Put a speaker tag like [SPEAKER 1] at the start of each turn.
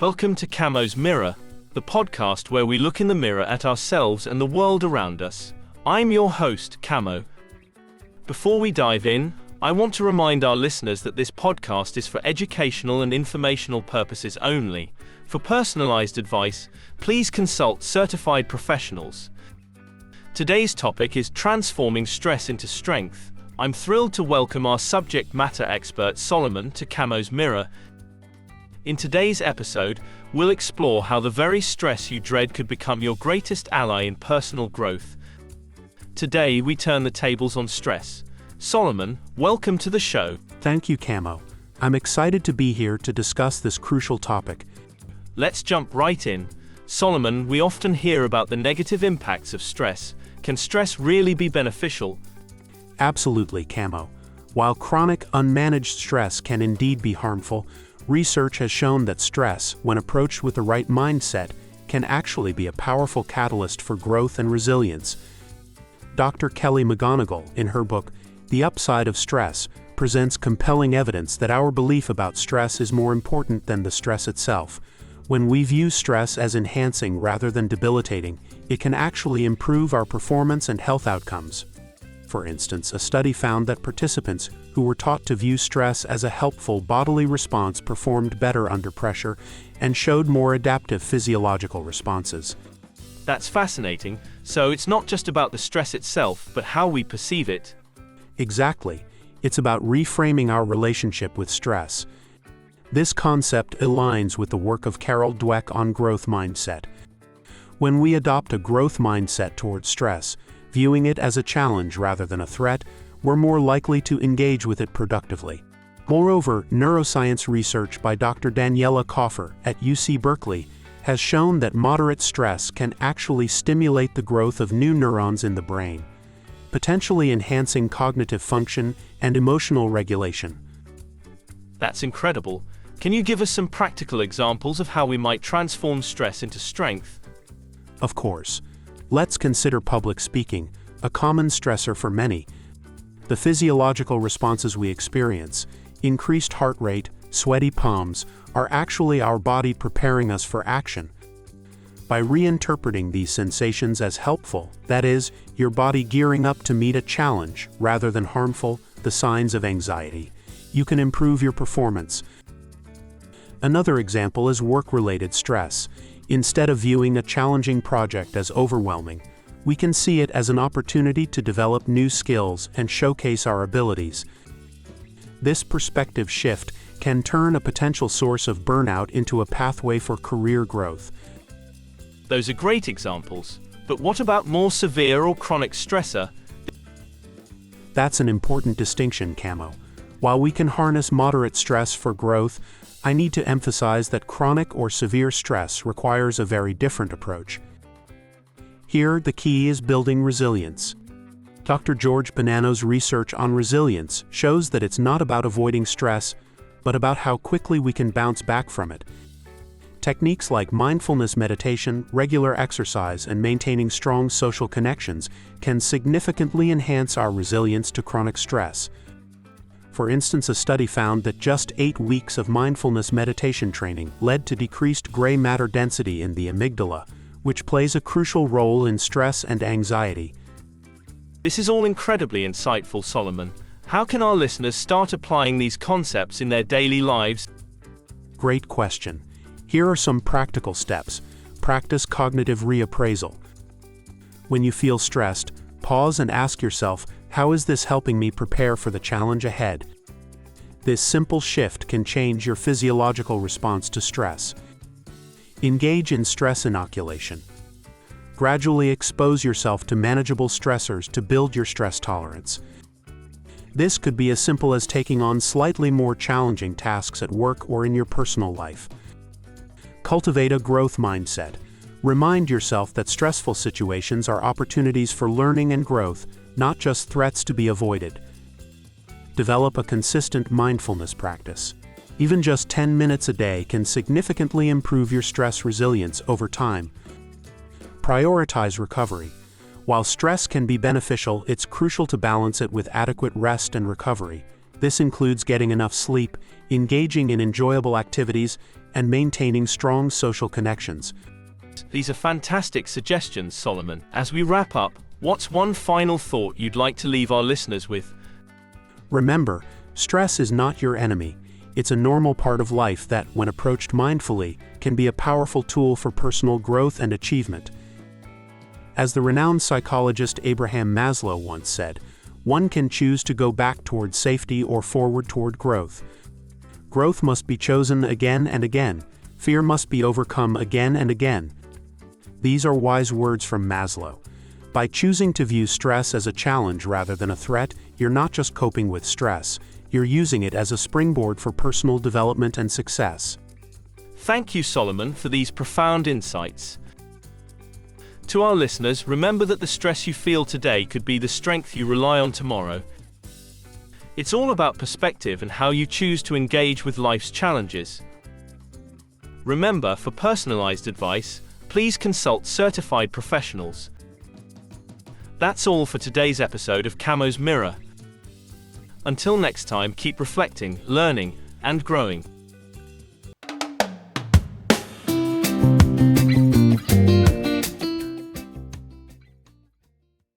[SPEAKER 1] Welcome to Camo's Mirror, the podcast where we look in the mirror at ourselves and the world around us. I'm your host, Camo. Before we dive in, I want to remind our listeners that this podcast is for educational and informational purposes only. For personalized advice, please consult certified professionals. Today's topic is transforming stress into strength. I'm thrilled to welcome our subject matter expert Solomon to Camo's Mirror. In today's episode, we'll explore how the very stress you dread could become your greatest ally in personal growth. Today, we turn the tables on stress. Solomon, welcome to the show.
[SPEAKER 2] Thank you, Camo. I'm excited to be here to discuss this crucial topic.
[SPEAKER 1] Let's jump right in. Solomon, we often hear about the negative impacts of stress. Can stress really be beneficial?
[SPEAKER 2] Absolutely, Camo. While chronic, unmanaged stress can indeed be harmful, research has shown that stress, when approached with the right mindset, can actually be a powerful catalyst for growth and resilience. Dr. Kelly McGonigal, in her book, The Upside of Stress, presents compelling evidence that our belief about stress is more important than the stress itself. When we view stress as enhancing rather than debilitating, it can actually improve our performance and health outcomes. For instance, a study found that participants who were taught to view stress as a helpful bodily response performed better under pressure and showed more adaptive physiological responses.
[SPEAKER 1] That's fascinating. So it's not just about the stress itself, but how we perceive it.
[SPEAKER 2] Exactly. It's about reframing our relationship with stress. This concept aligns with the work of Carol Dweck on growth mindset. When we adopt a growth mindset towards stress, viewing it as a challenge rather than a threat, we're more likely to engage with it productively. Moreover, neuroscience research by Dr. Daniela Koffer at UC Berkeley has shown that moderate stress can actually stimulate the growth of new neurons in the brain, potentially enhancing cognitive function and emotional regulation.
[SPEAKER 1] That's incredible. Can you give us some practical examples of how we might transform stress into strength?
[SPEAKER 2] Of course. Let's consider public speaking, a common stressor for many. The physiological responses we experience, increased heart rate, sweaty palms, are actually our body preparing us for action. By reinterpreting these sensations as helpful, that is, your body gearing up to meet a challenge rather than harmful, the signs of anxiety, you can improve your performance. Another example is work-related stress. Instead of viewing a challenging project as overwhelming, we can see it as an opportunity to develop new skills and showcase our abilities. This perspective shift can turn a potential source of burnout into a pathway for career growth.
[SPEAKER 1] Those are great examples, but what about more severe or chronic stressor?
[SPEAKER 2] That's an important distinction, Camo. While we can harness moderate stress for growth, I need to emphasize that chronic or severe stress requires a very different approach. Here, the key is building resilience. Dr. George Bonanno's research on resilience shows that it's not about avoiding stress, but about how quickly we can bounce back from it. Techniques like mindfulness meditation, regular exercise, and maintaining strong social connections can significantly enhance our resilience to chronic stress. For instance, a study found that just 8 weeks of mindfulness meditation training led to decreased gray matter density in the amygdala, which plays a crucial role in stress and anxiety.
[SPEAKER 1] This is all incredibly insightful, Solomon. How can our listeners start applying these concepts in their daily lives?
[SPEAKER 2] Great question. Here are some practical steps. Practice cognitive reappraisal. When you feel stressed, pause and ask yourself, how is this helping me prepare for the challenge ahead? This simple shift can change your physiological response to stress. Engage in stress inoculation. Gradually expose yourself to manageable stressors to build your stress tolerance. This could be as simple as taking on slightly more challenging tasks at work or in your personal life. Cultivate a growth mindset. Remind yourself that stressful situations are opportunities for learning and growth, not just threats to be avoided. Develop a consistent mindfulness practice. Even just 10 minutes a day can significantly improve your stress resilience over time. Prioritize recovery. While stress can be beneficial, it's crucial to balance it with adequate rest and recovery. This includes getting enough sleep, engaging in enjoyable activities, and maintaining strong social connections.
[SPEAKER 1] These are fantastic suggestions, Solomon. As we wrap up, what's one final thought you'd like to leave our listeners with?
[SPEAKER 2] Remember, stress is not your enemy. It's a normal part of life that, when approached mindfully, can be a powerful tool for personal growth and achievement. As the renowned psychologist Abraham Maslow once said, one can choose to go back toward safety or forward toward growth. Growth must be chosen again and again. Fear must be overcome again and again. These are wise words from Maslow. By choosing to view stress as a challenge rather than a threat, you're not just coping with stress, you're using it as a springboard for personal development and success.
[SPEAKER 1] Thank you, Solomon, for these profound insights. To our listeners, remember that the stress you feel today could be the strength you rely on tomorrow. It's all about perspective and how you choose to engage with life's challenges. Remember, for personalized advice, please consult certified professionals. That's all for today's episode of Camo's Mirror. Until next time, keep reflecting, learning, and growing.